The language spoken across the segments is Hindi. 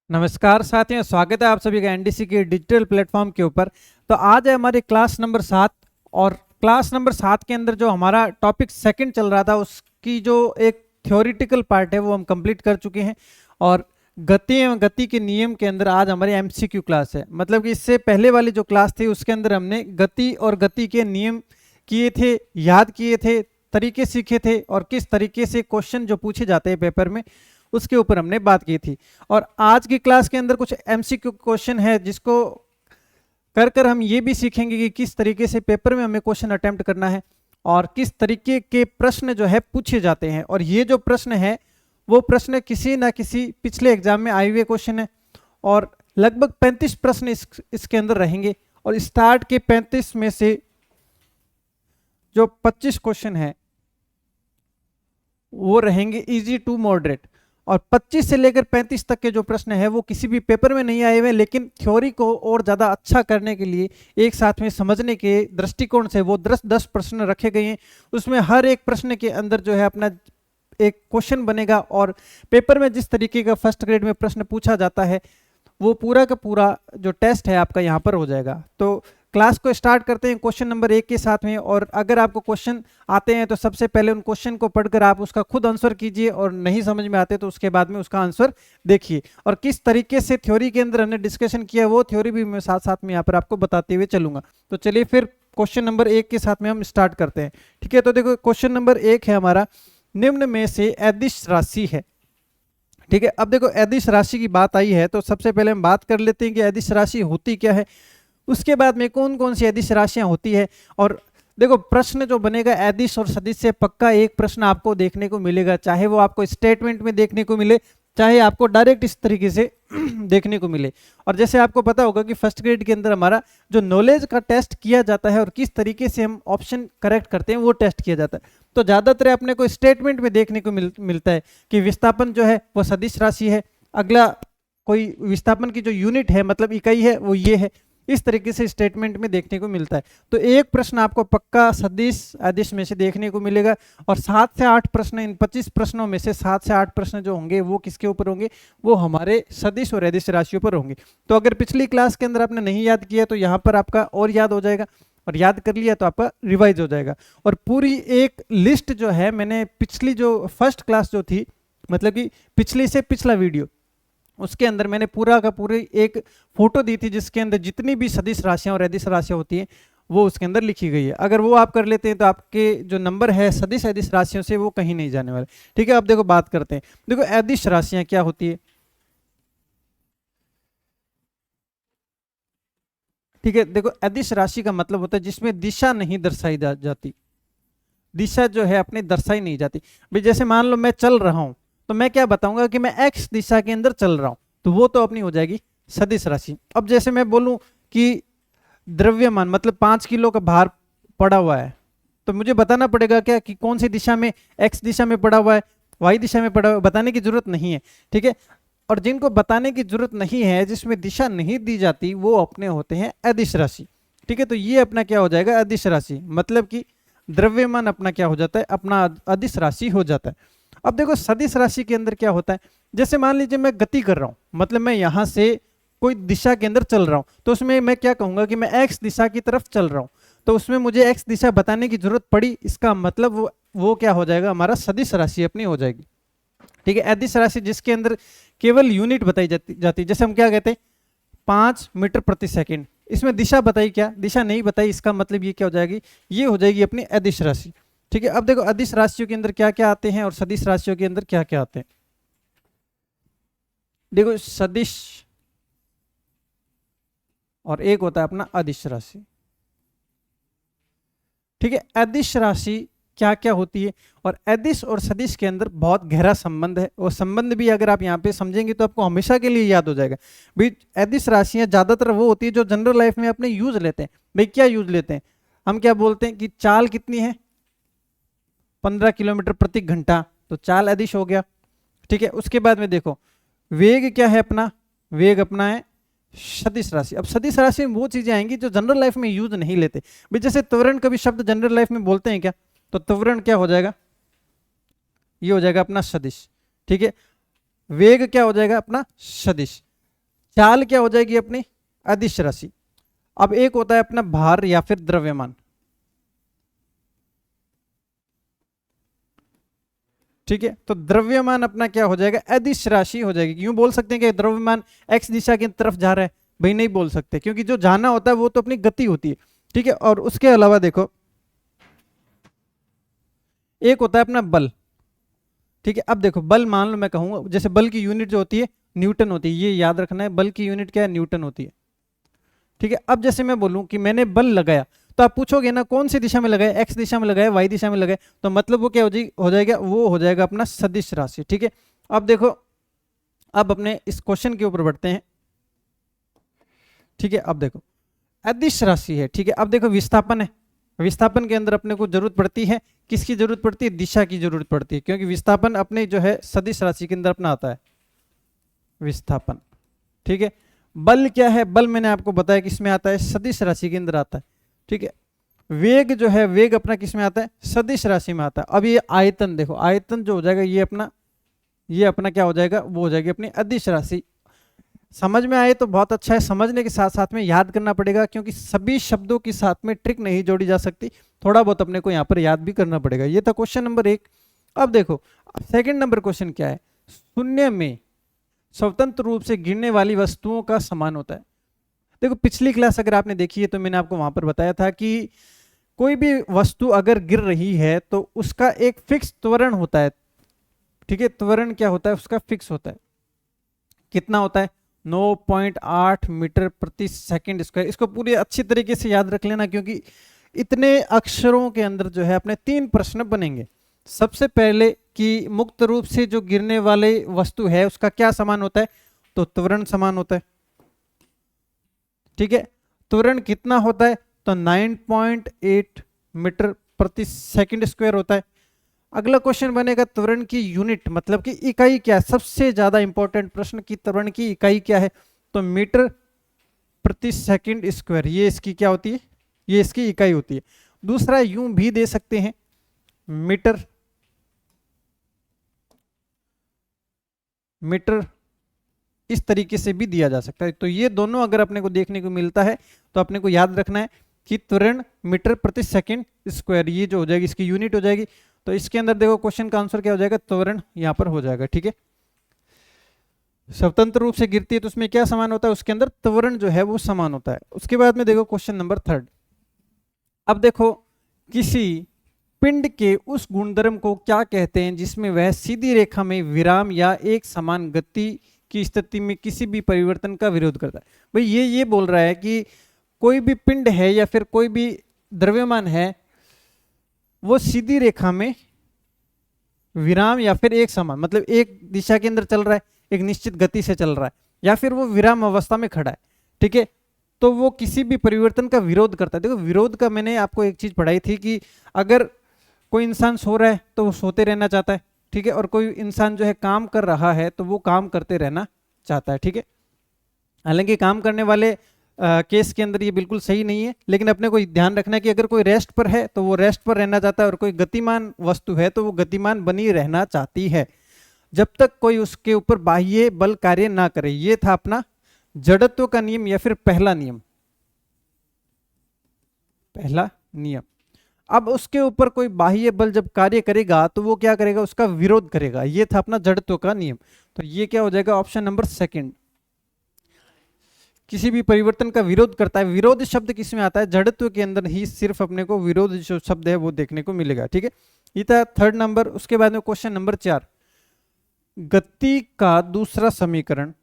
नमस्कार साथियों, स्वागत है आप सभी का एनडीसी के डिजिटल प्लेटफॉर्म के ऊपर। तो आज है हमारी क्लास नंबर 7 और क्लास नंबर 7 के अंदर जो हमारा टॉपिक सेकंड चल रहा था उसकी जो एक थ्योरेटिकल पार्ट है वो हम कंप्लीट कर चुके हैं। और गति एवं गति के नियम के अंदर आज हमारी एमसीक्यू क्लास है। मतलब कि इससे पहले वाली जो क्लास थी उसके अंदर हमने गति और गति के नियम किए थे, याद किए थे, तरीके सीखे थे और किस तरीके से क्वेश्चन जो पूछे जाते हैं पेपर में उसके ऊपर हमने बात की थी। और आज की क्लास के अंदर कुछ एमसीक्यू क्वेश्चन है जिसको कर कर हम ये भी सीखेंगे कि किस तरीके से पेपर में हमें क्वेश्चन अटेम्प्ट करना है और किस तरीके के प्रश्न जो है पूछे जाते हैं। और ये जो प्रश्न है वो प्रश्न किसी ना किसी पिछले एग्जाम में आए हुए क्वेश्चन है और लगभग 35 प्रश्न इसके अंदर रहेंगे। और स्टार्ट के 35 में से जो 25 क्वेश्चन है वो रहेंगे इजी टू मॉडरेट और 25 से लेकर 35 तक के जो प्रश्न है वो किसी भी पेपर में नहीं आए हुए, लेकिन थ्योरी को और ज़्यादा अच्छा करने के लिए एक साथ में समझने के दृष्टिकोण से वो 10 प्रश्न रखे गए हैं। उसमें हर एक प्रश्न के अंदर जो है अपना एक क्वेश्चन बनेगा और पेपर में जिस तरीके का फर्स्ट ग्रेड में प्रश्न पूछा जाता है वो पूरा का पूरा जो टेस्ट है आपका यहाँ पर हो जाएगा। तो क्लास को स्टार्ट करते हैं क्वेश्चन नंबर 1 के साथ में। और अगर आपको क्वेश्चन आते हैं तो सबसे पहले उन क्वेश्चन को पढ़कर आप उसका खुद आंसर कीजिए और नहीं समझ में आते तो उसके बाद में उसका आंसर देखिए। और किस तरीके से थ्योरी के अंदर हमने डिस्कशन किया वो थ्योरी भी मैं साथ साथ में यहाँ पर आपको बताते हुए चलूंगा। तो चलिए फिर क्वेश्चन नंबर 1 के साथ में हम स्टार्ट करते हैं। ठीक है, तो देखो क्वेश्चन नंबर 1 है हमारा, निम्न में से अदिश राशि है। ठीक है, अब देखो अदिश राशि की बात आई है तो सबसे पहले हम बात कर लेते हैं कि अदिश राशि होती क्या है, उसके बाद में कौन कौन सी अदिश राशियां होती है। और देखो प्रश्न जो बनेगा अदिश और सदिश से पक्का एक प्रश्न आपको देखने को मिलेगा, चाहे वो आपको स्टेटमेंट में देखने को मिले चाहे आपको डायरेक्ट इस तरीके से देखने को मिले। और जैसे आपको पता होगा कि फर्स्ट ग्रेड के अंदर हमारा जो नॉलेज का टेस्ट किया जाता है और किस तरीके से हम ऑप्शन करेक्ट करते हैं वो टेस्ट किया जाता है। तो ज़्यादातर अपने को स्टेटमेंट में देखने को मिलता है कि विस्थापन जो है वो सदिश राशि है, अगला कोई विस्थापन की जो यूनिट है मतलब इकाई है वो ये है, इस तरीके से स्टेटमेंट में देखने को मिलता है। तो एक प्रश्न आपको पक्का सदिश अदिश में से देखने को मिलेगा और 7 से 8 प्रश्न, इन 25 प्रश्नों में से 7 से 8 प्रश्न जो होंगे वो किसके ऊपर होंगे, वो हमारे सदिश और अदिश राशियों पर होंगे। तो अगर पिछली क्लास के अंदर आपने नहीं याद किया तो यहाँ पर आपका और याद हो जाएगा और याद कर लिया तो आपका रिवाइज हो जाएगा। और पूरी एक लिस्ट जो है मैंने पिछली जो फर्स्ट क्लास जो थी मतलब कि पिछली से पिछला वीडियो उसके अंदर मैंने पूरा का पूरी एक फोटो दी थी जिसके अंदर जितनी भी सदिश राशियां और अदिश राशियां होती हैं वो उसके अंदर लिखी गई है। अगर वो आप कर लेते हैं तो आपके जो नंबर है सदिश अदिश राशियों से वो कहीं नहीं जाने वाले। ठीक है, अब देखो बात करते हैं। देखो अदिश राशियां क्या होती है। ठीक है, देखो अदिश राशि का मतलब होता है जिसमें दिशा नहीं दर्शाई जाती, दिशा जो है अपनी दर्शाई नहीं जाती। भाई जैसे मान लो मैं चल रहा हूं तो मैं क्या बताऊंगा कि मैं एक्स दिशा के अंदर चल रहा हूं, तो वो तो अपनी हो जाएगी सदिश राशि। अब जैसे मैं बोलूं कि द्रव्यमान मतलब 5 किलो का भार पड़ा हुआ है तो मुझे बताना पड़ेगा क्या कि कौन सी दिशा में, एक्स दिशा में पड़ा हुआ है, वाई दिशा में पड़ा हुआ है, बताने की जरूरत नहीं है। ठीक है, और जिनको बताने की जरूरत नहीं है, जिसमें दिशा नहीं दी जाती, वो अपने होते हैं अदिश राशि। ठीक है, तो ये अपना क्या हो जाएगा, अदिश राशि। मतलब कि द्रव्यमान अपना क्या हो जाता है, अपना अदिश राशि हो जाता है। अब देखो सदिश राशि के अंदर क्या होता है, जैसे मान लीजिए मैं गति कर रहा हूं, मतलब मैं यहां से कोई दिशा के अंदर चल रहा हूं तो उसमें मैं क्या कहूंगा कि मैं एक्स दिशा की तरफ चल रहा हूं, तो उसमें मुझे एक्स दिशा बताने की जरूरत पड़ी, इसका मतलब वो क्या हो जाएगा, हमारा सदिश राशि अपनी हो जाएगी। ठीक है, अदिश राशि जिसके अंदर केवल यूनिट बताई जाती जैसे हम क्या कहते हैं 5 मीटर प्रति सेकंड, इसमें दिशा बताई क्या, दिशा नहीं बताई, इसका मतलब ये क्या हो जाएगी, ये हो जाएगी अपनी अदिश राशि। ठीक है, अब देखो अदिश राशियों के अंदर क्या क्या आते हैं और सदिश राशियों के अंदर क्या क्या आते हैं। देखो सदिश और एक होता है अपना अदिश राशि। ठीक है, अदिश राशि क्या क्या होती है और अदिश और सदिश के अंदर बहुत गहरा संबंध है। और संबंध भी अगर आप यहाँ पे समझेंगे तो आपको हमेशा के लिए याद हो जाएगा। भाई अदिश राशियां ज्यादातर वो होती है जो जनरल लाइफ में अपने यूज लेते हैं। भाई क्या यूज लेते हैं, हम क्या बोलते हैं कि चाल कितनी है 15 किलोमीटर प्रति घंटा, तो चाल अदिश हो गया। ठीक है, उसके बाद में देखो वेग क्या है अपना, वेग अपना है सदिश राशि। अब सदिश राशि में वो चीजें आएंगी जो जनरल लाइफ में यूज नहीं लेते। भाई जैसे त्वरण कभी शब्द जनरल लाइफ में बोलते हैं क्या, तो त्वरण क्या हो जाएगा, ये हो जाएगा अपना सदिश। ठीक है, वेग क्या हो जाएगा अपना सदिश। चाल क्या हो जाएगी अपनी, अदिश राशि। अब एक होता है अपना भार या फिर द्रव्यमान, ठीक है। तो द्रव्यमान अपना क्या हो जाएगा, अदिश राशि हो जाएगी। यूं बोल सकते हैं कि द्रव्यमान एक्स दिशा की तरफ जा रहा है, भाई नहीं बोल सकते, क्योंकि जो जाना होता है वो तो अपनी गति होती है, ठीक है। और उसके अलावा देखो एक होता है अपना बल, ठीक है। अब देखो बल, मान लो मैं कहूंगा जैसे बल की यूनिट जो होती है न्यूटन होती है, ये याद रखना है, बल की यूनिट क्या है, न्यूटन होती है, ठीक है। अब जैसे मैं बोलूं कि मैंने बल लगाया, तो आप पूछोगे ना कौन सी दिशा में लगाया, एक्स दिशा में लगाया, वाई दिशा में लगाया, तो मतलब वो क्या हो जाएगा, वो हो जाएगा अपना सदिश राशि, ठीक है। अब देखो, अब अपने इस क्वेश्चन के ऊपर बढ़ते हैं, ठीक है। अब देखो अदिश राशि है, ठीक है। अब देखो विस्थापन है, विस्थापन के अंदर अपने को जरूरत पड़ती है, किसकी जरूरत पड़ती है, दिशा की जरूरत पड़ती है, क्योंकि विस्थापन अपने जो है सदिश राशि के अंदर अपना आता है विस्थापन, ठीक है। बल क्या है, बल मैंने आपको बताया किसमें आता है, सदिश राशि के अंदर आता है, ठीक है। वेग जो है, वेग अपना किसमें आता है, सदिश राशि में आता है। अब ये आयतन देखो, आयतन जो हो जाएगा ये अपना क्या हो जाएगा, वो हो जाएगी अपनी अदिश राशि। समझ में आए तो बहुत अच्छा है, समझने के साथ साथ में याद करना पड़ेगा, क्योंकि सभी शब्दों के साथ में ट्रिक नहीं जोड़ी जा सकती, थोड़ा बहुत अपने को यहाँ पर याद भी करना पड़ेगा। ये था क्वेश्चन नंबर 1। अब देखो सेकंड नंबर क्वेश्चन क्या है, शून्य में स्वतंत्र रूप से गिरने वाली वस्तुओं का समान होता है। देखो पिछली क्लास अगर आपने देखी है तो मैंने आपको वहां पर बताया था कि कोई भी वस्तु अगर गिर रही है तो उसका एक फिक्स त्वरण होता है, ठीक है। त्वरण क्या होता है, उसका फिक्स होता है, कितना होता है, 9.8 मीटर प्रति सेकंड स्क्वायर। इसको पूरी अच्छी तरीके से याद रख लेना, क्योंकि इतने अक्षरों के अंदर जो है अपने 3 प्रश्न बनेंगे। सबसे पहले कि मुक्त रूप से जो गिरने वाले वस्तु है उसका क्या समान होता है, तो त्वरण समान होता है, ठीक है। त्वरण कितना होता है, तो 9.8 मीटर प्रति सेकंड स्क्वायर होता है। अगला क्वेश्चन बनेगा त्वरण की यूनिट, मतलब कि इकाई क्या है, सबसे ज्यादा इंपॉर्टेंट प्रश्न की त्वरण की इकाई क्या है, तो मीटर प्रति सेकंड स्क्वायर, ये इसकी क्या होती है, ये इसकी इकाई होती है। दूसरा यूं भी दे सकते हैं, मीटर मीटर इस तरीके से भी दिया जा सकता है। तो ये दोनों अगर अपने को देखने को मिलता है तो अपने को याद रखना है कि त्वरण मीटर प्रति सेकंड स्क्वायर, ये जो हो जाएगी इसकी यूनिट हो जाएगी। तो इसके अंदर देखो क्वेश्चन का आंसर क्या हो जाएगा, त्वरण यहां पर हो जाएगा, ठीक है। स्वतंत्र रूप से गिरती है तो उसमें क्या समान होता है, उसके अंदर त्वरण जो है वो समान होता है। उसके बाद में देखो क्वेश्चन नंबर 3। अब देखो किसी पिंड के उस गुणधर्म को क्या कहते हैं जिसमें वह सीधी रेखा में विराम या एक समान गति की स्थिति में किसी भी परिवर्तन का विरोध करता है। भाई ये बोल रहा है कि कोई भी पिंड है या फिर कोई भी द्रव्यमान है, वो सीधी रेखा में विराम या फिर एक समान, मतलब एक दिशा के अंदर चल रहा है, एक निश्चित गति से चल रहा है, या फिर वो विराम अवस्था में खड़ा है, ठीक है। तो वो किसी भी परिवर्तन का विरोध करता है। देखो विरोध का मैंने आपको एक चीज पढ़ाई थी कि अगर कोई इंसान सो रहा है तो वो सोते रहना चाहता है, ठीक है। और कोई इंसान जो है काम कर रहा है तो वो काम करते रहना चाहता है, ठीक है। हालांकि काम करने वाले केस के अंदर ये बिल्कुल सही नहीं है, लेकिन अपने को ध्यान रखना है कि अगर कोई रेस्ट पर है तो वो रेस्ट पर रहना चाहता है, और कोई गतिमान वस्तु है तो वो गतिमान बनी रहना चाहती है, जब तक कोई उसके ऊपर बाह्य बल कार्य ना करे। ये था अपना जड़त्व का नियम या फिर पहला नियम, पहला नियम। अब उसके ऊपर कोई बाह्य बल जब कार्य करेगा तो वो क्या करेगा, उसका विरोध करेगा। ये था अपना जड़त्व का नियम। तो ये क्या हो जाएगा, ऑप्शन नंबर 2, किसी भी परिवर्तन का विरोध करता है। विरोध शब्द किसमें आता है, जड़त्व के अंदर ही सिर्फ अपने को विरोध जो शब्द है वो देखने को मिलेगा, ठीक है। ये था 3rd नंबर। उसके बाद में क्वेश्चन नंबर 4, गति का दूसरा समीकरण,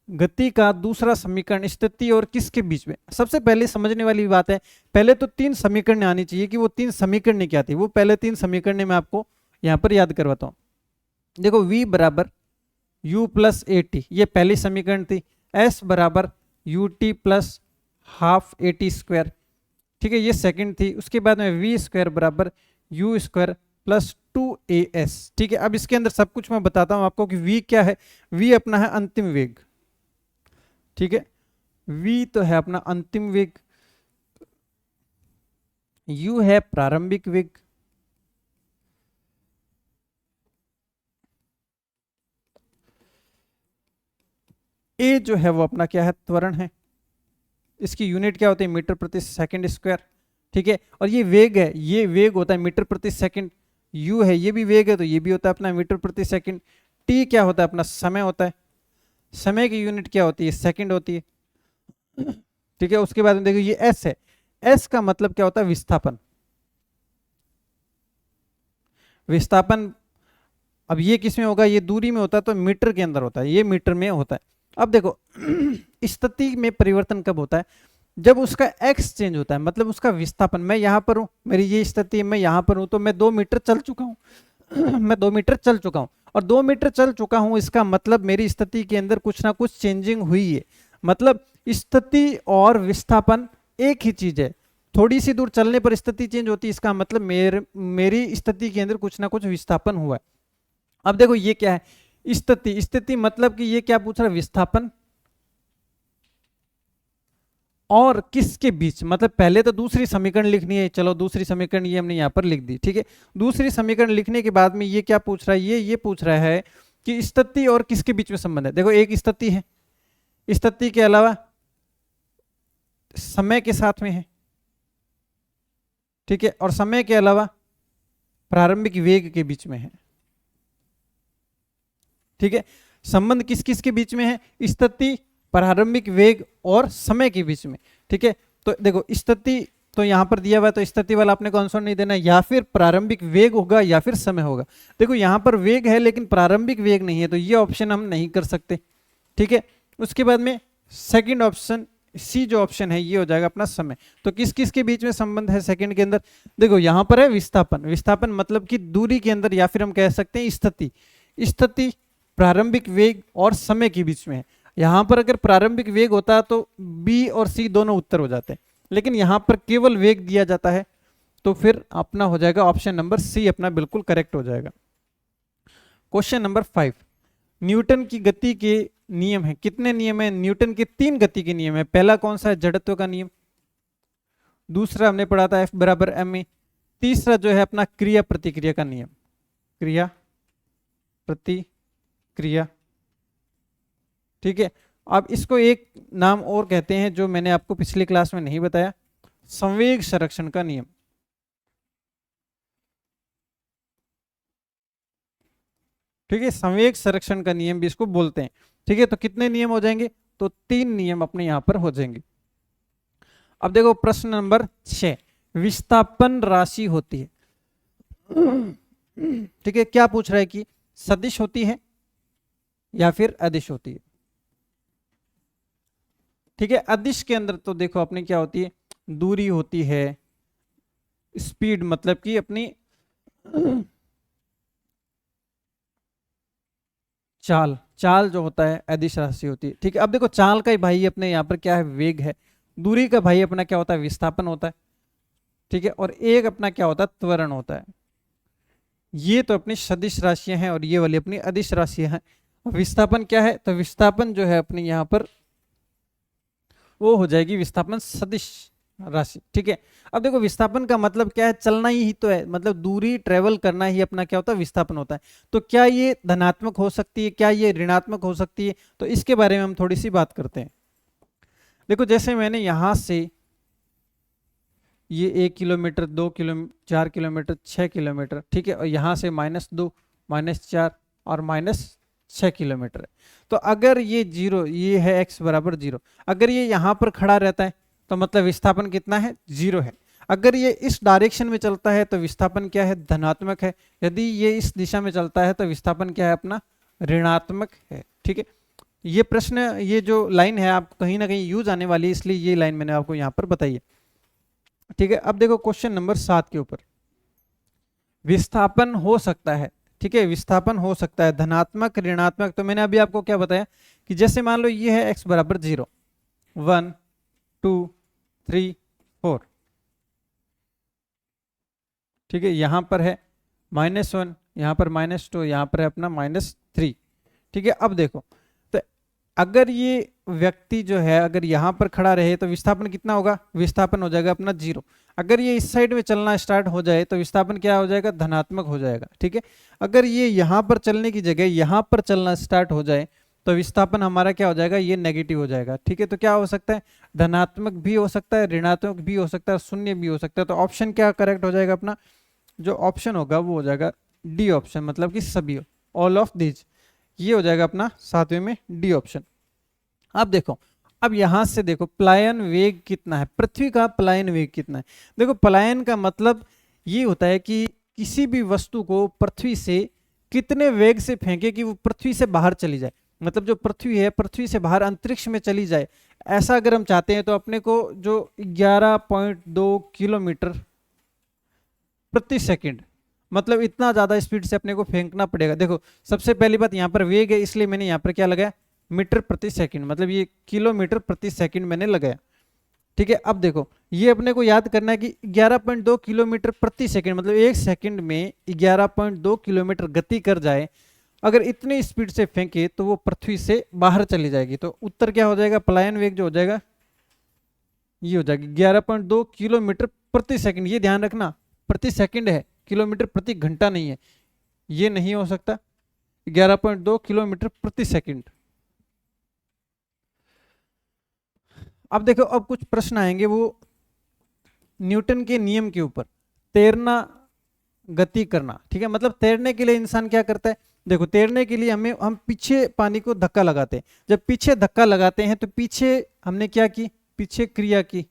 गति का दूसरा समीकरण स्थिति और किसके बीच में। सबसे पहले समझने वाली बात है, पहले तो 3 समीकरण आनी चाहिए कि वो 3 समीकरण क्या थी। वो पहले 3 समीकरण मैं आपको यहां पर याद करवाता हूं। देखो v बराबर u प्लस ए टी, ये पहली समीकरण थी। s बराबर u t plus half a t square, ठीक है, ये सेकंड थी। उसके बाद में वी स्क्वायर बराबर यू स्क्वायर प्लस 2as, ठीक है। अब इसके अंदर सब कुछ मैं बताता हूं आपको कि v क्या है। v अपना है अंतिम वेग, ठीक है। v तो है अपना अंतिम वेग, u है प्रारंभिक वेग, ए जो है वो अपना क्या है, त्वरण है। इसकी यूनिट क्या होती है, मीटर प्रति सेकंड स्क्वायर। ठीक है, और ये वेग है, ये वेग होता है मीटर प्रति सेकंड। यू है, ये भी वेग है, तो ये भी होता है अपना मीटर प्रति सेकंड। टी क्या होता है, अपना समय होता है। समय की यूनिट क्या होती है, सेकंड होती है। ठीक है, उसके बाद में देखो ये एस है। एस का मतलब क्या होता है, विस्थापन। विस्थापन अब ये किस में होगा, ये दूरी में होता है, तो मीटर के अंदर होता है, ये मीटर में होता है। अब देखो स्थिति में परिवर्तन कब होता है, जब उसका एक्स चेंज होता है, मतलब उसका विस्थापन। मैं यहां पर हूं, मेरी ये स्थिति है, मैं यहां पर हूं, तो मैं 2 मीटर चल चुका हूं मैं 2 मीटर चल चुका हूं, और 2 मीटर चल चुका हूं, इसका मतलब मेरी स्थिति के अंदर कुछ ना कुछ चेंजिंग हुई है। मतलब स्थिति और विस्थापन एक ही चीज है। थोड़ी सी दूर चलने पर स्थिति चेंज होती है, इसका मतलब मेरी स्थिति के अंदर कुछ ना कुछ विस्थापन हुआ है। अब देखो ये क्या है, स्थिति। स्थिति मतलब कि ये क्या पूछ रहा है, विस्थापन और किसके बीच। मतलब पहले तो दूसरी समीकरण लिखनी है, चलो दूसरी समीकरण ये हमने यहां पर लिख दी। ठीक है, दूसरी समीकरण लिखने के बाद में ये क्या पूछ रहा है, ये पूछ रहा है कि स्थिति और किसके बीच में संबंध है। देखो एक स्थिति है, स्थिति के अलावा समय के साथ में है। ठीक है, और समय के अलावा प्रारंभिक वेग के बीच में है। ठीक है, संबंध किस किस के बीच में है, स्थिति, प्रारंभिक वेग और समय के बीच में। ठीक है, तो देखो स्थिति तो यहां पर दिया हुआ है, तो स्थिति वाला अपने को आंसर नहीं देना, या फिर प्रारंभिक वेग होगा या फिर समय होगा। देखो यहां पर वेग है लेकिन प्रारंभिक वेग नहीं है, तो ये ऑप्शन हम नहीं कर सकते। ठीक है, उसके बाद में सेकंड ऑप्शन सी जो ऑप्शन है ये हो जाएगा अपना समय। तो किस किस के बीच में संबंध है सेकंड के अंदर, देखो यहां पर है विस्थापन। विस्थापन मतलब कि दूरी के अंदर, या फिर हम कह सकते हैं स्थिति। स्थिति प्रारंभिक वेग और समय के बीच में है। यहां पर अगर प्रारंभिक वेग होता है तो बी और सी दोनों उत्तर हो जाते हैं, लेकिन यहां पर केवल वेग दिया जाता है, तो फिर अपना हो जाएगा ऑप्शन नंबर सी अपना बिल्कुल करेक्ट हो जाएगा। क्वेश्चन नंबर 5, न्यूटन की गति के नियम है। कितने नियम है, न्यूटन के 3 गति के नियम है। पहला कौन सा है, जड़त्व का नियम। दूसरा हमने पढ़ा था F बराबर ma। तीसरा जो है अपना क्रिया प्रतिक्रिया का नियम, क्रिया प्रतिक्रिया। ठीक है, अब इसको एक नाम और कहते हैं जो मैंने आपको पिछली क्लास में नहीं बताया, संवेग संरक्षण का नियम। ठीक है, संवेग संरक्षण का नियम भी इसको बोलते हैं। ठीक है, तो कितने नियम हो जाएंगे, तो 3 नियम अपने यहां पर हो जाएंगे। अब देखो प्रश्न नंबर 6, विस्थापन राशि होती है। ठीक है, क्या पूछ रहा है कि सदिश होती है या फिर अदिश होती है। ठीक है, अदिश के अंदर तो देखो अपनी क्या होती है, दूरी होती है, स्पीड मतलब कि अपनी चाल जो होता है अदिश राशि होती है। ठीक है, अब देखो चाल का ही भाई अपने यहाँ पर क्या है, वेग है। दूरी का भाई अपना क्या होता है, विस्थापन होता है। ठीक है, और एक अपना क्या होता है, त्वरण होता है। ये तो अपनी सदिश राशियां हैं और ये वाली अपनी अदिश राशियां हैं। विस्थापन क्या है, तो विस्थापन जो है अपनी यहाँ पर वो हो जाएगी विस्थापन सदिश राशि। ठीक है, अब देखो विस्थापन का मतलब क्या है, चलना ही तो है, मतलब दूरी ट्रेवल करना ही अपना क्या होता है, विस्थापन होता है। तो क्या ये धनात्मक हो सकती है, क्या ये ऋणात्मक हो सकती है, तो इसके बारे में हम थोड़ी सी बात करते हैं। देखो जैसे मैंने यहां से ये 1 किलोमीटर, 2 किलोमीटर, 4 किलोमीटर, 6 किलोमीटर। ठीक है, और यहां से -2, -4 और -6 किलोमीटर है। तो अगर ये 0, ये है x बराबर 0, अगर ये यहां पर खड़ा रहता है तो मतलब विस्थापन कितना है, 0 है। अगर ये इस डायरेक्शन में चलता है तो विस्थापन क्या है, धनात्मक है। यदि ये इस दिशा में चलता है तो विस्थापन क्या है, अपना ऋणात्मक है। ठीक है, ये प्रश्न, ये जो लाइन है आपको कहीं ना कहीं यूज आने वाली है, इसलिए ये लाइन मैंने आपको यहाँ पर बताई है। ठीक है, अब देखो क्वेश्चन नंबर 7 के ऊपर, विस्थापन हो सकता है। ठीक है, विस्थापन हो सकता है धनात्मक, ऋणात्मक। तो मैंने अभी आपको क्या बताया कि जैसे मान लो ये है x बराबर 0, 1, 2, 3, 4। ठीक है, यहां पर है -1, यहां पर -2, यहां पर है अपना -3। ठीक है, अब देखो तो अगर ये व्यक्ति जो है अगर यहां पर खड़ा रहे तो विस्थापन कितना होगा, विस्थापन हो जाएगा अपना 0। अगर ये इस साइड में चलना स्टार्ट हो जाए तो विस्थापन क्या हो जाएगा, धनात्मक हो जाएगा। ठीक है, अगर ये यहां पर चलने की जगह यहां पर चलना स्टार्ट हो जाए तो विस्थापन हमारा क्या हो जाएगा, ये नेगेटिव हो जाएगा। ठीक है, तो क्या हो सकता है, धनात्मक भी हो सकता है, ऋणात्मक भी हो सकता है, शून्य भी हो सकता है। तो ऑप्शन क्या करेक्ट हो जाएगा अपना, जो ऑप्शन होगा वो हो जाएगा डी ऑप्शन, मतलब कि सभी, ऑल ऑफ दीज, ये हो जाएगा अपना सातवें में डी ऑप्शन। अब देखो, अब यहां से देखो पलायन वेग कितना है, पृथ्वी का पलायन वेग कितना है। देखो पलायन का मतलब ये होता है कि किसी भी वस्तु को पृथ्वी से कितने वेग से फेंके कि वो पृथ्वी से बाहर चली जाए, मतलब जो पृथ्वी है पृथ्वी से बाहर अंतरिक्ष में चली जाए। ऐसा अगर हम चाहते हैं तो अपने को जो 11.2 किलोमीटर प्रति सेकंड, मतलब इतना ज्यादा स्पीड से अपने को फेंकना पड़ेगा। देखो सबसे पहली बात यहाँ पर वेग है, इसलिए मैंने यहाँ पर क्या लगाया, मीटर प्रति सेकंड, मतलब ये किलोमीटर प्रति सेकंड मैंने लगाया। ठीक है, अब देखो ये अपने को याद करना है कि 11.2 किलोमीटर प्रति सेकंड, मतलब एक सेकंड में 11.2 किलोमीटर गति कर जाए, अगर इतनी स्पीड से फेंके तो वो पृथ्वी से बाहर चली जाएगी। तो उत्तर क्या हो जाएगा, पलायन वेग जो हो जाएगा ये हो जाएगी 11.2 किलोमीटर प्रति सेकंड। ये ध्यान रखना प्रति सेकंड है, किलोमीटर प्रति घंटा नहीं है, ये नहीं हो सकता। 11.2 किलोमीटर प्रति सेकंड। अब देखो, अब कुछ प्रश्न आएंगे वो न्यूटन के नियम के ऊपर, तैरना, गति करना। ठीक है, मतलब तैरने के लिए इंसान क्या करता है, देखो तैरने के लिए हम पीछे पानी को धक्का लगाते हैं। जब पीछे धक्का लगाते हैं तो पीछे हमने क्या की, पीछे क्रिया की,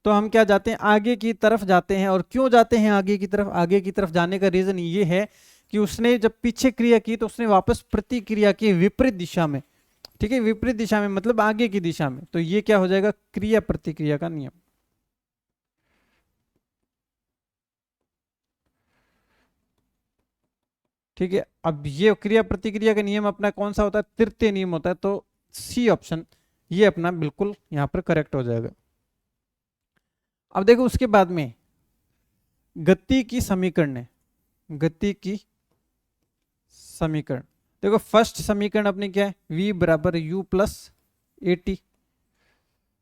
तो हम क्या जाते हैं, आगे की तरफ जाते हैं। और क्यों जाते हैं आगे की तरफ, आगे की तरफ जाने का रीजन ये है कि उसने जब पीछे क्रिया की तो उसने वापस प्रतिक्रिया की विपरीत दिशा में, ठीक है, विपरीत दिशा में मतलब आगे की दिशा में, तो ये क्या हो जाएगा, क्रिया प्रतिक्रिया का नियम। ठीक है, अब ये क्रिया प्रतिक्रिया का नियम अपना कौन सा होता है, तृतीय नियम होता है। तो सी ऑप्शन ये अपना बिल्कुल यहां पर करेक्ट हो जाएगा। अब देखो उसके बाद में गति की समीकरण है, गति की समीकरण। देखो फर्स्ट समीकरण अपनी क्या है, v बराबर u plus a t,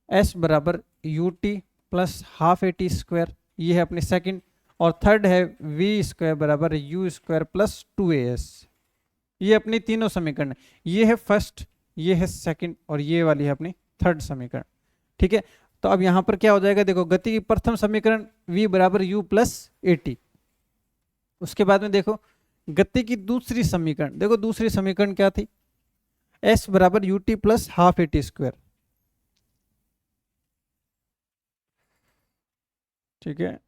s बराबर u t plus half a t square, ये है अपनी सेकंड। और थर्ड है v स्क्वायर बराबर यू स्क्वायर प्लस 2as, ये अपनी तीनों समीकरण है। ये है फर्स्ट, ये है सेकंड और ये वाली है अपनी थर्ड समीकरण। ठीक है, तो अब यहां पर क्या हो जाएगा, देखो गति की प्रथम समीकरण v बराबर u प्लस ए टी। उसके बाद में देखो गति की दूसरी समीकरण, देखो दूसरी समीकरण क्या थी, s बराबर u t plus half a t square. ठीक है,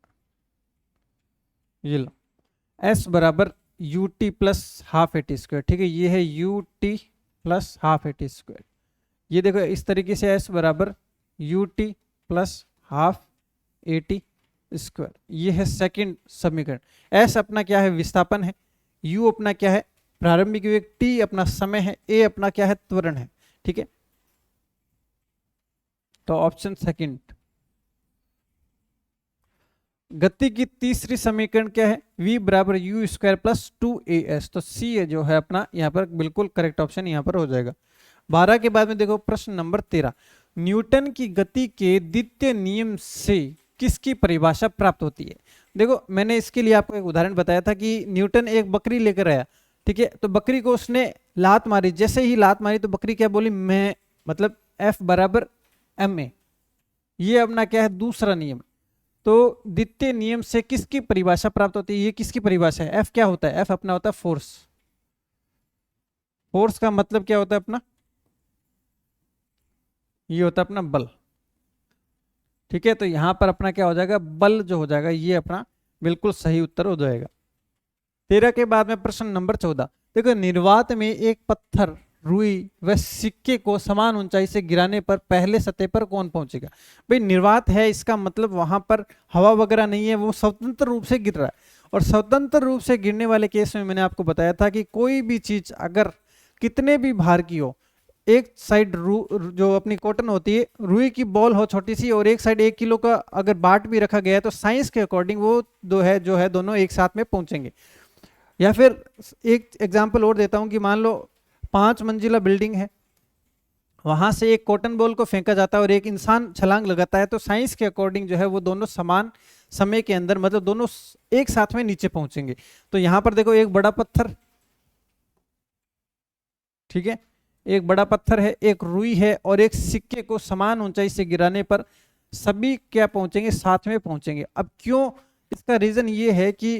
ये लो s बराबर u t plus half a t square. ठीक है, ये है you t plus half a t square. ये देखो इस तरीके से s बराबर u t plus half a t square, ये है सेकंड समीकरण। s अपना क्या है, विस्थापन है, u अपना क्या है, प्रारंभिक वेग, t अपना समय है, a अपना क्या है, त्वरण है। ठीक है, तो ऑप्शन सेकंड। गति की तीसरी समीकरण क्या है, v बराबर यू स्क्वायर प्लस 2as, तो c जो है अपना यहाँ पर बिल्कुल करेक्ट ऑप्शन यहाँ पर हो जाएगा। 12 के बाद में देखो प्रश्न नंबर 13, न्यूटन की गति के द्वितीय नियम से किसकी परिभाषा प्राप्त होती है। देखो मैंने इसके लिए आपको एक उदाहरण बताया था कि न्यूटन एक बकरी लेकर आया, ठीक है, तो बकरी को उसने लात मारी, जैसे ही लात मारी तो बकरी क्या बोली, मैं, मतलब F बराबर ma, ये अपना क्या है, दूसरा नियम। तो द्वितीय नियम से किसकी परिभाषा प्राप्त होती है, ये किसकी परिभाषा है, F क्या होता है, F अपना होता है फोर्स। फोर्स का मतलब क्या होता है अपना, ये होता है अपना बल। ठीक है, तो यहां पर अपना क्या हो जाएगा, बल जो हो जाएगा, ये अपना बिल्कुल सही उत्तर हो जाएगा। 13 के बाद में प्रश्न नंबर 14, देखो निर्वात में एक पत्थर, रुई व सिक्के को समान ऊंचाई से गिराने पर पहले सतह पर कौन पहुंचेगा। भाई निर्वात है, इसका मतलब वहां पर हवा वगैरह नहीं है, वो स्वतंत्र रूप से गिर रहा है। और स्वतंत्र रूप से गिरने वाले केस में मैंने आपको बताया था कि कोई भी चीज अगर कितने भी भार की हो, एक साइड जो अपनी कॉटन होती है, रुई की बॉल हो छोटी सी, और एक साइड 1 किलो का अगर बाट भी रखा गया है, तो साइंस के अकॉर्डिंग वो जो है दोनों एक साथ में पहुंचेंगे। या फिर एक एग्जांपल और देता हूं कि मान लो 5 मंजिला बिल्डिंग है, वहां से एक कॉटन बॉल को फेंका जाता है और एक इंसान छलांग लगाता है, तो साइंस के अकॉर्डिंग जो है वो दोनों समान समय के अंदर, मतलब दोनों एक साथ में नीचे पहुंचेंगे। तो यहां पर देखो एक बड़ा पत्थर, ठीक है, एक बड़ा पत्थर है, एक रुई है और एक सिक्के को समान ऊंचाई से गिराने पर सभी क्या पहुंचेंगे, साथ में पहुंचेंगे। अब क्यों, इसका रीजन ये है कि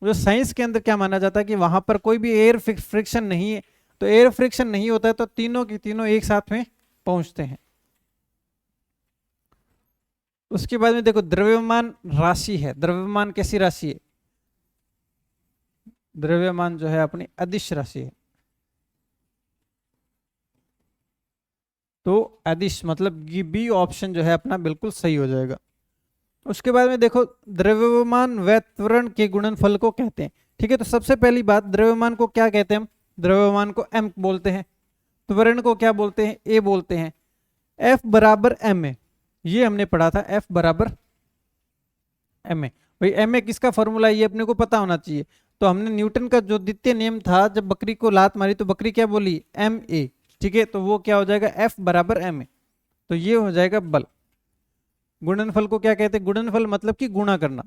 जो साइंस के अंदर क्या माना जाता है कि वहां पर कोई भी एयर फ्रिक्शन नहीं है, तो एयर फ्रिक्शन नहीं होता है तो तीनों की तीनों एक साथ में पहुंचते हैं। उसके बाद में देखो द्रव्यमान राशि है, द्रव्यमान कैसी राशि है, द्रव्यमान जो है अपनी अदिश राशि है, तो अदिश मतलब ये बी ऑप्शन जो है अपना बिल्कुल सही हो जाएगा। उसके बाद में देखो द्रव्यमान व त्वरण के गुणनफल को कहते हैं। ठीक है, तो सबसे पहली बात, द्रव्यमान को क्या कहते हैं हम, द्रव्यमान को एम बोलते हैं, त्वरण को क्या बोलते हैं, ए बोलते हैं। एफ बराबर एम ए, ये हमने पढ़ा था, एफ बराबर एम ए। भाई एम ए किसका फॉर्मूला, ये अपने को पता होना चाहिए। तो हमने न्यूटन का जो द्वितीय नियम था, जब बकरी को लात मारी तो बकरी क्या बोली, एम ए। ठीक है, तो वो क्या हो जाएगा, एफ बराबर एम ए, तो ये हो जाएगा बल। गुणनफल को क्या कहते हैं, गुणनफल मतलब कि गुणा करना।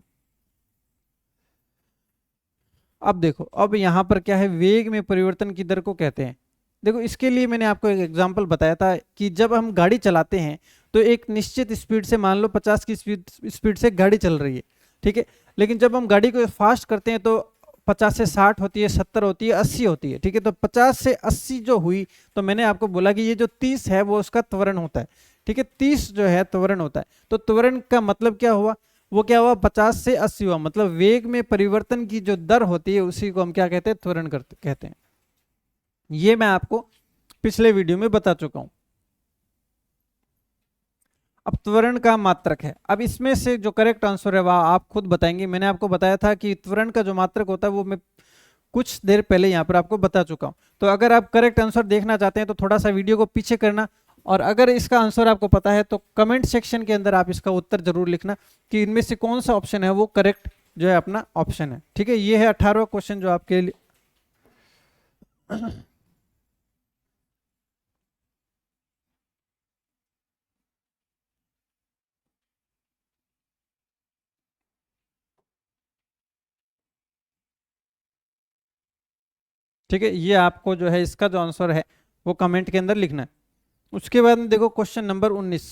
अब देखो, अब यहां पर क्या है, वेग में परिवर्तन की दर को कहते हैं। देखो इसके लिए मैंने आपको एक एग्जांपल बताया था कि जब हम गाड़ी चलाते हैं तो एक निश्चित स्पीड से, मान लो 50 की स्पीड से गाड़ी चल रही है, ठीक है, लेकिन जब हम गाड़ी को फास्ट करते हैं तो 50 से 60 होती है, 70 होती है, 80 होती है। ठीक है, तो 50 से 80 जो हुई, तो मैंने आपको बोला कि ये जो 30 है वो उसका त्वरण होता है। ठीक है, 30 जो है त्वरण होता है। तो त्वरण का मतलब क्या हुआ, वो क्या हुआ, 50 से 80 हुआ, मतलब वेग में परिवर्तन की जो दर होती है उसी को हम क्या कहते हैं, त्वरण कहते हैं। ये मैं आपको पिछले वीडियो में बता चुका हूं। अब त्वरण का मात्रक है, अब इसमें से जो करेक्ट आंसर है वह आप खुद बताएंगे। मैंने आपको बताया था कि त्वरण का जो मात्रक होता है वो मैं कुछ देर पहले यहाँ पर आपको बता चुका हूं। तो अगर आप करेक्ट आंसर देखना चाहते हैं तो थोड़ा सा वीडियो को पीछे करना, और अगर इसका आंसर आपको पता है तो कमेंट सेक्शन के अंदर आप इसका उत्तर जरूर लिखना कि इनमें से कौन सा ऑप्शन है वो करेक्ट जो है अपना ऑप्शन है। ठीक है, ये है 18वां क्वेश्चन जो आपके लिए ठीक है, ये आपको जो है इसका जो आंसर है वो कमेंट के अंदर लिखना है। उसके बाद में देखो क्वेश्चन नंबर 19।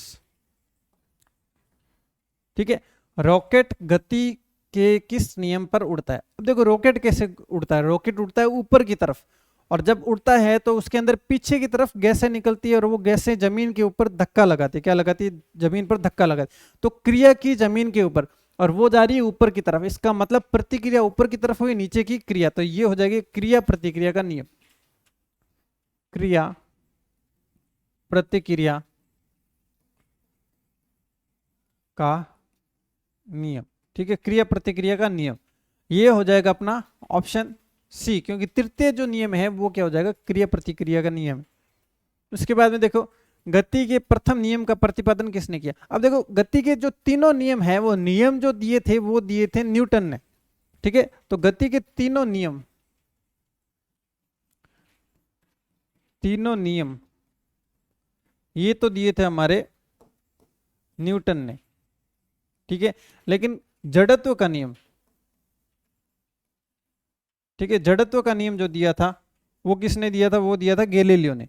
ठीक है, रॉकेट गति के किस नियम पर उड़ता है। अब देखो रॉकेट कैसे उड़ता है, रॉकेट उड़ता है ऊपर की तरफ, और जब उड़ता है तो उसके अंदर पीछे की तरफ गैसें निकलती है और वो गैसें जमीन के ऊपर धक्का लगाती है, क्या लगाती है, जमीन पर धक्का लगाती है। तो क्रिया की जमीन के ऊपर और वो जा रही है ऊपर की तरफ, इसका मतलब प्रतिक्रिया ऊपर की तरफ हुई, नीचे की क्रिया, तो ये हो जाएगी क्रिया प्रतिक्रिया का नियम, क्रिया प्रतिक्रिया का नियम। ठीक है, क्रिया प्रतिक्रिया का नियम, ये हो जाएगा अपना ऑप्शन सी, क्योंकि तृतीय जो नियम है वो क्या हो जाएगा, क्रिया प्रतिक्रिया का नियम। उसके बाद में देखो गति के प्रथम नियम का प्रतिपादन किसने किया। अब देखो गति के जो तीनों नियम है वो नियम जो दिए थे वो दिए थे न्यूटन ने। ठीक है, तो गति के तीनों नियम ये तो दिए थे हमारे न्यूटन ने। ठीक है, लेकिन जड़त्व का नियम, ठीक है, जड़त्व का नियम जो दिया था वो किसने दिया था, वो दिया था गैलीलियो ने।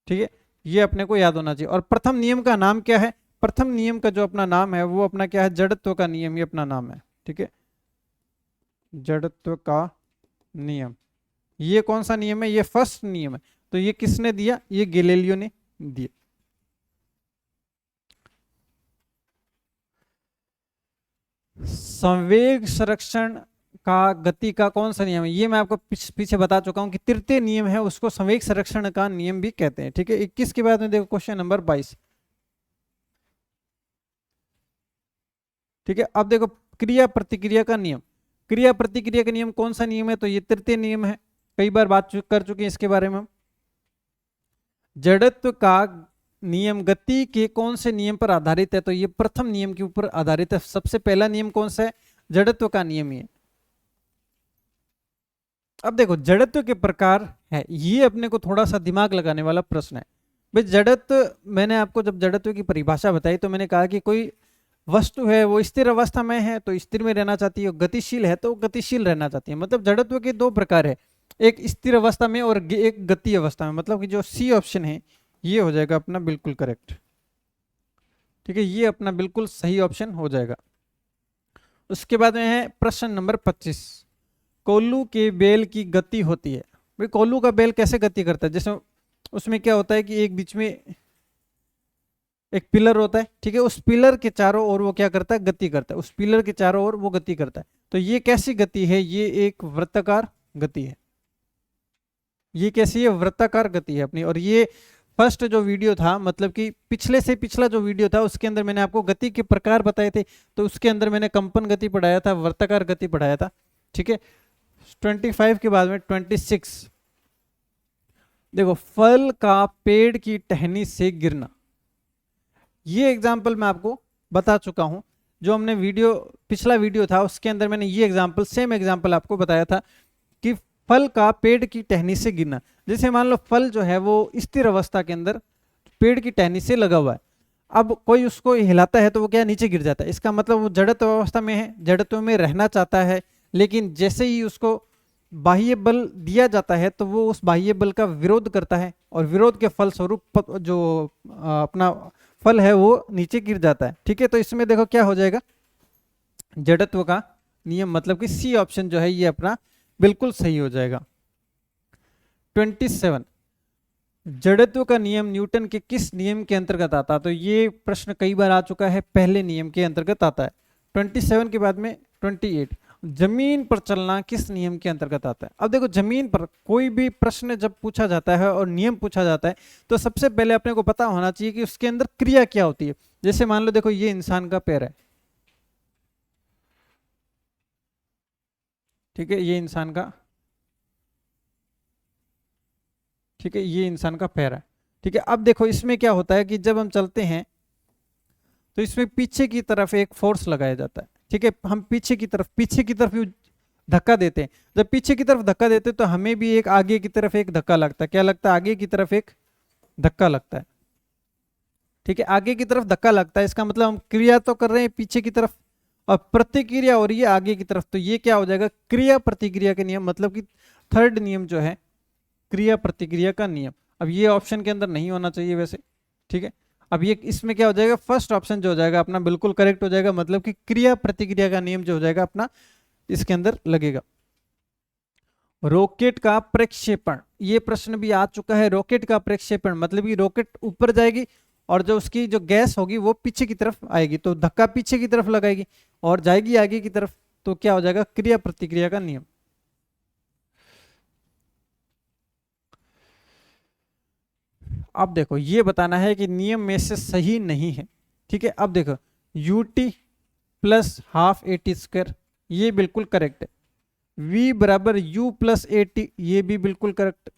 ठीक है, ये अपने को याद होना चाहिए। और प्रथम नियम का नाम क्या है, प्रथम नियम का जो अपना नाम है वो अपना क्या है, जड़त्व का नियम, ये अपना नाम है। ठीक है, जड़त्व का नियम, ये कौन सा नियम है, ये फर्स्ट नियम है। तो ये किसने दिया, ये गैलीलियो ने दिया। संवेग संरक्षण का गति का कौन सा नियम है, ये मैं आपको पीछे बता चुका हूं कि तृतीय नियम है, उसको संवेग संरक्षण का नियम भी कहते हैं। ठीक है, 21 के बाद में देखो क्वेश्चन नंबर 22। ठीक है, अब देखो क्रिया प्रतिक्रिया का नियम, क्रिया प्रतिक्रिया का नियम कौन सा नियम है, तो ये तृतीय नियम है, कई बार बात कर चुके हैं इसके बारे में। जड़त्व का नियम गति के कौन से नियम पर आधारित है, तो ये प्रथम नियम के ऊपर आधारित है। सबसे पहला नियम कौन सा है, जड़त्व का नियम ही है। अब देखो जड़त्व के प्रकार है, ये अपने को थोड़ा सा दिमाग लगाने वाला प्रश्न है। भाई जड़त्व, मैंने आपको जब जड़त्व की परिभाषा बताई तो मैंने कहा कि कोई वस्तु है वो स्थिर अवस्था में है तो स्थिर में रहना चाहती है, गतिशील है तो गतिशील रहना चाहती है। मतलब जड़त्व के दो प्रकार है, एक स्थिर अवस्था में और एक गति अवस्था में। मतलब कि जो सी ऑप्शन है ये हो जाएगा अपना बिल्कुल करेक्ट। ठीक है, ये अपना बिल्कुल सही ऑप्शन हो जाएगा। उसके बाद में है प्रश्न नंबर 25, कोल्लू के बेल की गति होती है। भाई कोल्लू का बेल कैसे गति करता है, जैसे उसमें क्या होता है कि एक बीच में एक पिलर होता है, ठीक है, उस पिलर के चारों ओर वो क्या करता है, गति करता है, उस पिलर के चारों ओर वो गति करता है। तो ये कैसी गति है, ये एक वृत्ताकार गति है। ये कैसी है, वृत्ताकार गति है अपनी। और ये फर्स्ट जो वीडियो था, मतलब कि पिछले से पिछला जो वीडियो था उसके अंदर मैंने आपको गति के प्रकार बताए थे, तो उसके अंदर मैंने कंपन गति पढ़ाया था, वृत्ताकार गति पढ़ाया था। ठीक है, 25 के बाद में 26, देखो, फल का पेड़ की टहनी से गिरना। ये एग्जाम्पल मैं आपको बता चुका हूं, जो हमने वीडियो पिछला वीडियो था उसके अंदर मैंने ये एग्जाम्पल, सेम एग्जाम्पल आपको बताया था कि फल का पेड़ की टहनी से गिरना। जैसे मान लो फल जो है वो स्थिर अवस्था के अंदर पेड़ की टहनी से लगा हुआ है, अब कोई उसको हिलाता है तो वो क्या नीचे गिर जाता है, इसका मतलब वो जड़त्व अवस्था में है, जड़त्व में रहना चाहता है, लेकिन जैसे ही उसको बाह्य बल दिया जाता है तो वो उस बाह्य बल का विरोध करता है, और विरोध के फलस्वरूप जो अपना फल है वो नीचे गिर जाता है। ठीक है, तो इसमें देखो क्या हो जाएगा, जड़त्व का नियम, मतलब कि सी ऑप्शन जो है ये अपना बिल्कुल सही हो जाएगा। 27, जड़त्व का नियम न्यूटन के किस नियम के अंतर्गत आता है, तो ये प्रश्न कई बार आ चुका है, पहले नियम के अंतर्गत आता है। 27 के बाद में 28, जमीन पर चलना किस नियम के अंतर्गत आता है। अब देखो, जमीन पर कोई भी प्रश्न जब पूछा जाता है और नियम पूछा जाता है तो सबसे पहले अपने को पता होना चाहिए कि उसके अंदर क्रिया क्या होती है। जैसे मान लो, देखो ये इंसान का पैर है, ठीक है, ये इंसान का, ठीक है, ये इंसान का पैर है। ठीक है, अब देखो इसमें क्या होता है कि जब हम चलते हैं तो इसमें पीछे की तरफ एक फोर्स लगाया जाता है। ठीक है, हम पीछे की तरफ धक्का देते हैं। जब पीछे की तरफ धक्का देते हैं तो हमें भी एक आगे की तरफ एक धक्का लगता है। क्या लगता है, आगे की तरफ एक धक्का लगता है। ठीक है, आगे की तरफ धक्का लगता है, इसका मतलब हम क्रिया तो कर रहे हैं पीछे की तरफ, और प्रतिक्रिया हो रही है आगे की तरफ। तो ये क्या हो जाएगा, क्रिया प्रतिक्रिया के नियम, मतलब कि थर्ड नियम जो है क्रिया प्रतिक्रिया का नियम। अब ये ऑप्शन के अंदर नहीं होना चाहिए वैसे। ठीक है, अब ये इसमें क्या हो जाएगा, फर्स्ट ऑप्शन जो हो जाएगा अपना बिल्कुल करेक्ट हो जाएगा, मतलब कि क्रिया प्रतिक्रिया का नियम जो हो जाएगा अपना इसके अंदर लगेगा। रॉकेट का प्रक्षेपण, ये प्रश्न भी आ चुका है। रॉकेट का प्रक्षेपण मतलब कि रॉकेट ऊपर जाएगी और जो उसकी जो गैस होगी वो पीछे की तरफ आएगी, तो धक्का पीछे की तरफ लगाएगी और जाएगी आगे की तरफ, तो क्या हो जाएगा, क्रिया प्रतिक्रिया का नियम। अब देखो ये बताना है कि नियम में से सही नहीं है। ठीक है, अब देखो ut plus half AT square, ये बिल्कुल करेक्ट है। v बराबर u प्लस AT, ये भी बिल्कुल करेक्ट।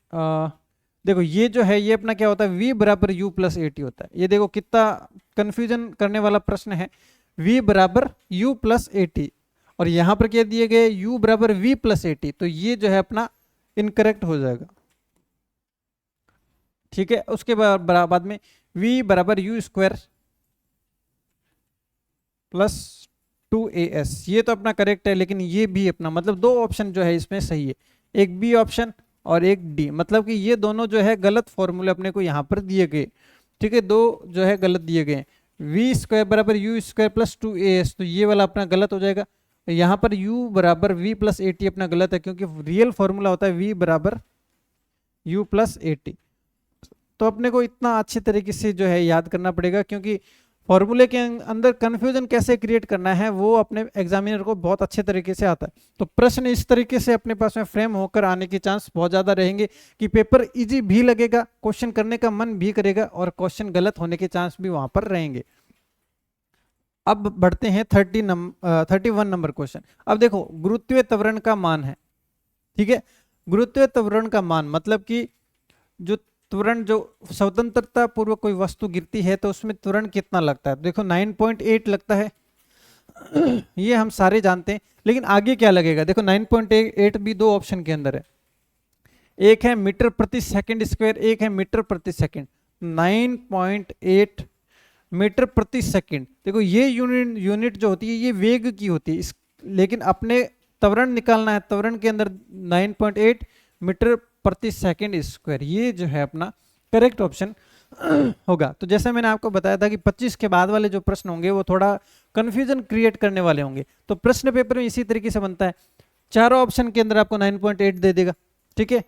देखो ये जो है ये अपना क्या होता है, v बराबर u प्लस AT होता है। ये देखो कितना कंफ्यूजन करने वाला प्रश्न है, v बराबर u प्लस AT, और यहाँ पर क्या दिए गए, u बराबर v प्लस AT, तो ये जो है अपना इनकरेक्ट हो जाएगा। ठीक है, उसके बाद में v बराबर u स्क्वायर प्लस 2as, ये तो अपना करेक्ट है, लेकिन ये भी अपना मतलब दो ऑप्शन जो है इसमें सही है, एक बी ऑप्शन और एक डी, मतलब कि ये दोनों जो है गलत फॉर्मूले अपने को यहाँ पर दिए गए। ठीक है, दो जो है गलत दिए गए, वी स्क्वायर बराबर यू स्क्वायर प्लस 2as, तो ये वाला अपना गलत हो जाएगा। यहाँ पर u बराबर v प्लस AT अपना गलत है, क्योंकि रियल फॉर्मूला होता है v बराबर u प्लस AT। तो अपने को इतना अच्छे तरीके से जो है याद करना पड़ेगा, क्योंकि फॉर्मूले के अंदर कंफ्यूजन कैसे क्रिएट करना है वो अपने एग्जामिनर को बहुत अच्छे तरीके से आता है। तो प्रश्न इस तरीके से अपने पास में फ्रेम होकर आने के चांस बहुत ज़्यादा रहेंगे कि पेपर इजी भी लगेगा, क्वेश्चन करने का मन भी करेगा, और क्वेश्चन गलत होने के चांस भी वहां पर रहेंगे। अब बढ़ते हैं 31 नंबर क्वेश्चन। अब देखो गुरुत्वीय त्वरण का मान है। ठीक है, गुरुत्वीय त्वरण का मान मतलब कि जो त्वरण, जो स्वतंत्रता पूर्वक कोई वस्तु गिरती है तो उसमें त्वरण कितना लगता है। देखो 9.8 लगता है, ये हम सारे जानते हैं, लेकिन आगे क्या लगेगा, देखो 9.8 भी दो ऑप्शन के अंदर है, एक है मीटर प्रति सेकंड स्क्वायर, एक है मीटर प्रति सेकंड। 9.8 मीटर प्रति सेकंड। देखो ये यूनिट जो होती है ये वेग की होती है, लेकिन अपने त्वरण निकालना है, त्वरण के अंदर 9.8 मीटर प्रति सेकंड स्क्वायर, ये जो है अपना करेक्ट ऑप्शन होगा। तो जैसे मैंने आपको बताया था कि 25 के बाद वाले जो प्रश्न होंगे वो थोड़ा कंफ्यूजन क्रिएट करने वाले होंगे, तो प्रश्न पेपर में इसी तरीके से बनता है, चारों ऑप्शन के अंदर आपको 9.8 दे देगा, ठीक है,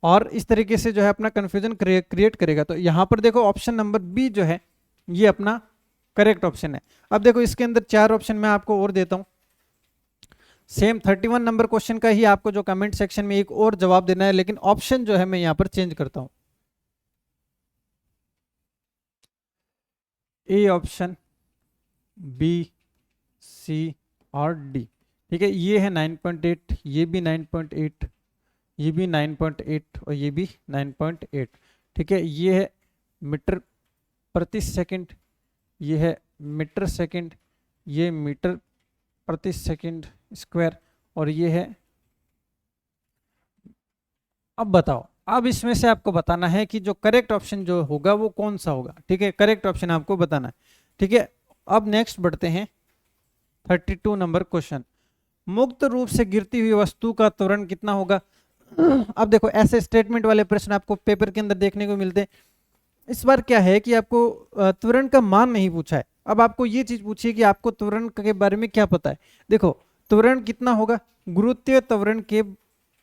और इस तरीके से जो है अपना कंफ्यूजन क्रिएट करेगा। तो यहाँ पर देखो ऑप्शन नंबर बी जो है ये अपना करेक्ट ऑप्शन है। अब देखो इसके अंदर 4 ऑप्शन मैं आपको और देता हूँ, सेम 31 नंबर क्वेश्चन का ही आपको जो कमेंट सेक्शन में एक और जवाब देना है, लेकिन ऑप्शन जो है मैं यहाँ पर चेंज करता हूँ, ए ऑप्शन, बी, सी और डी, ठीक है। ये है 9.8, ये भी 9.8, ये भी 9.8 और ये भी 9.8, ठीक है। ये है मीटर प्रति सेकंड, ये है मीटर सेकंड, ये मीटर प्रति सेकंड स्क्वायर और ये है। अब बताओ, अब इसमें से आपको बताना है कि जो करेक्ट ऑप्शन जो होगा वो कौन सा होगा, ठीक है, करेक्ट ऑप्शन आपको बताना है, ठीक है। अब नेक्स्ट बढ़ते हैं 32 नंबर क्वेश्चन, मुक्त रूप से गिरती हुई वस्तु का त्वरण कितना होगा। अब देखो ऐसे स्टेटमेंट वाले प्रश्न आपको पेपर के अंदर देखने को मिलते हैं। इस बार क्या है कि आपको त्वरण का मान नहीं पूछा है, अब आपको ये चीज पूछी है कि आपको त्वरण के बारे में क्या पता है। देखो त्वरण कितना होगा, गुरुत्वीय त्वरण के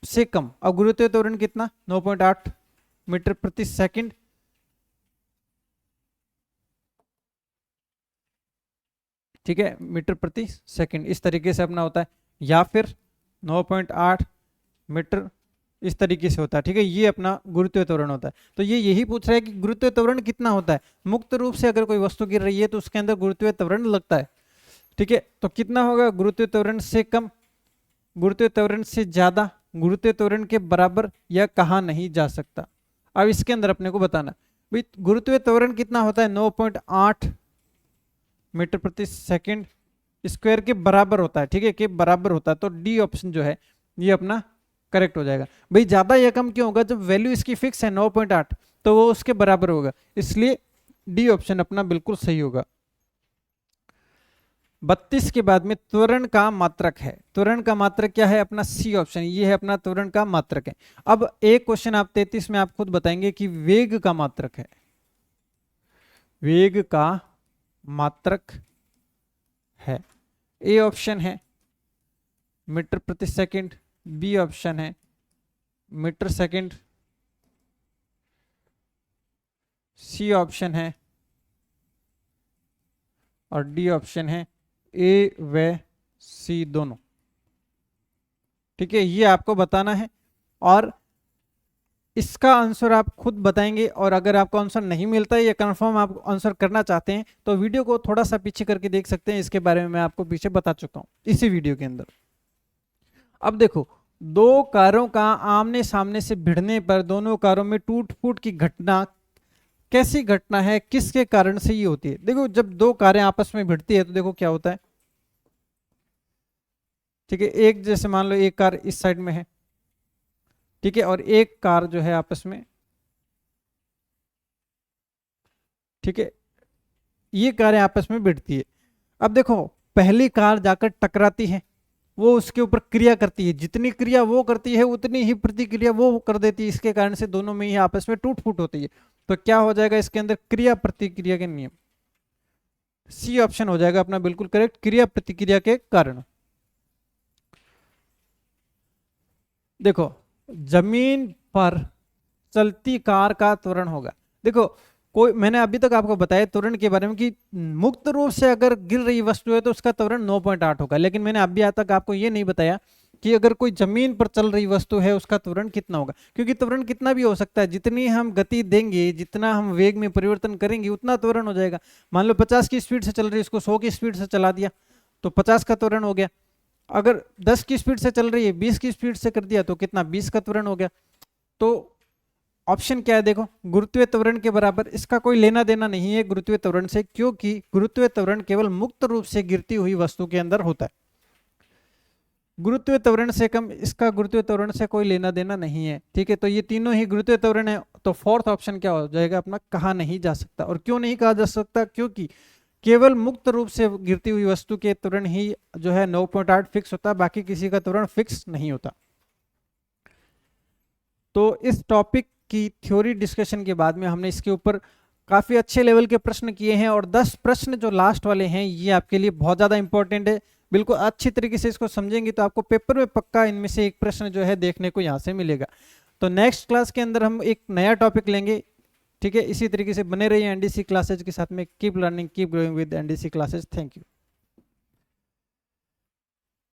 से कम। अब गुरुत्वीय त्वरण कितना, 9.8 मीटर प्रति सेकंड, ठीक है, मीटर प्रति सेकंड इस तरीके से अपना होता है, या फिर 9.8 मीटर इस तरीके से होता है, ठीक है, ये अपना गुरुत्वीय त्वरण होता है। तो ये यही पूछ रहा है कि गुरुत्वीय त्वरण कितना होता है, मुक्त रूप से अगर कोई वस्तु गिर रही है तो उसके अंदर गुरुत्वीय त्वरण लगता है, ठीक है। तो कितना होगा, गुरुत्वीय त्वरण से कम, गुरुत्वीय त्वरण से ज्यादा, गुरुत्वीय त्वरण के बराबर या कहा नहीं जा सकता। अब इसके अंदर अपने को बताना भाई गुरुत्वीय त्वरण कितना होता है, 9.8 मीटर प्रति सेकंड स्क्वायर के बराबर होता है, ठीक है, के बराबर होता है। तो डी ऑप्शन जो है ये अपना करेक्ट हो जाएगा। भाई ज्यादा या कम क्यों होगा, जब वैल्यू इसकी फिक्स है 9.8 तो वो उसके बराबर होगा, इसलिए डी ऑप्शन अपना बिल्कुल सही होगा। 32 के बाद में त्वरण का मात्रक है, त्वरण का मात्रक क्या है, अपना सी ऑप्शन, ये है अपना त्वरण का मात्रक है। अब एक क्वेश्चन आप 33 में आप खुद बताएंगे कि वेग का मात्रक है, वेग का मात्रक है, ए ऑप्शन है मीटर प्रति सेकंड, बी ऑप्शन है मीटर सेकंड, सी ऑप्शन है और डी ऑप्शन है ए व सी दोनों, ठीक है, ये आपको बताना है और इसका आंसर आप खुद बताएंगे। और अगर आपको आंसर नहीं मिलता है या कंफर्म आप आंसर करना चाहते हैं तो वीडियो को थोड़ा सा पीछे करके देख सकते हैं, इसके बारे में मैं आपको पीछे बता चुका हूं इसी वीडियो के अंदर। अब देखो दो कारों का आमने सामने से भिड़ने पर दोनों कारों में टूट फूट की घटना कैसी घटना है, किसके कारण से ये होती है। देखो जब दो कारें आपस में भिड़ती है तो देखो क्या होता है, ठीक है, एक जैसे मान लो एक कार इस साइड में है, ठीक है, और एक कार जो है आपस में, ठीक है, ये कारें आपस में भिड़ती है। अब देखो पहली कार जाकर टकराती है, वो उसके ऊपर क्रिया करती है, जितनी क्रिया वो करती है उतनी ही प्रतिक्रिया वो कर देती है, इसके कारण से दोनों में ही आपस में टूट फूट होती है। तो क्या हो जाएगा इसके अंदर, क्रिया प्रतिक्रिया के नियम, सी ऑप्शन हो जाएगा अपना बिल्कुल करेक्ट, क्रिया प्रतिक्रिया के कारण। देखो जमीन पर चलती कार का त्वरण होगा, देखो कोई मैंने अभी तक आपको बताया त्वरण के बारे में कि मुक्त रूप से अगर गिर रही वस्तु है तो उसका त्वरण 9.8 होगा, लेकिन मैंने अभी तक आपको ये नहीं बताया कि अगर कोई जमीन पर चल रही वस्तु है उसका त्वरण कितना होगा, क्योंकि त्वरण कितना भी हो सकता है, जितनी हम गति देंगे, जितना हम वेग में परिवर्तन करेंगे उतना त्वरण हो जाएगा। मान लो 50 की स्पीड से चल रही है, इसको 100 की स्पीड से चला दिया तो 50 का त्वरण हो गया, अगर 10 की स्पीड से चल रही है 20 की स्पीड से कर दिया तो कितना, 20 का त्वरण हो गया। तो ऑप्शन क्या है, देखो गुरुत्वीय त्वरण के बराबर, इसका कोई लेना देना नहीं है गुरुत्वीय त्वरण से, क्योंकि गुरुत्वीय त्वरण केवल मुक्त रूप से गिरती हुई वस्तु के अंदर होता है। गुरुत्वीय त्वरण से कम, इसका गुरुत्वीय त्वरण से कोई लेना देना नहीं है, ठीक है। तो ये तीनों ही गुरुत्वीय त्वरण है, तो फोर्थ ऑप्शन क्या हो जाएगा अपना, कहा नहीं जा सकता। और क्यों नहीं कहा जा सकता, क्योंकि केवल मुक्त रूप से गिरती हुई वस्तु के त्वरण ही जो है 9.8 फिक्स होता है, बाकी किसी का त्वरण फिक्स नहीं होता। तो इस टॉपिक की थ्योरी डिस्कशन के बाद में हमने इसके ऊपर काफी अच्छे लेवल के प्रश्न किए हैं, और 10 प्रश्न जो लास्ट वाले हैं ये आपके लिए बहुत ज्यादा इंपॉर्टेंट है। बिल्कुल अच्छी तरीके से इसको समझेंगे तो आपको पेपर में पक्का इनमें से एक प्रश्न जो है देखने को यहाँ से मिलेगा। तो नेक्स्ट क्लास के अंदर हम एक नया टॉपिक लेंगे, ठीक है। इसी तरीके से बने रहिए एनडीसी क्लासेज के साथ में। Keep learning, keep growing with NDC classes. Thank you.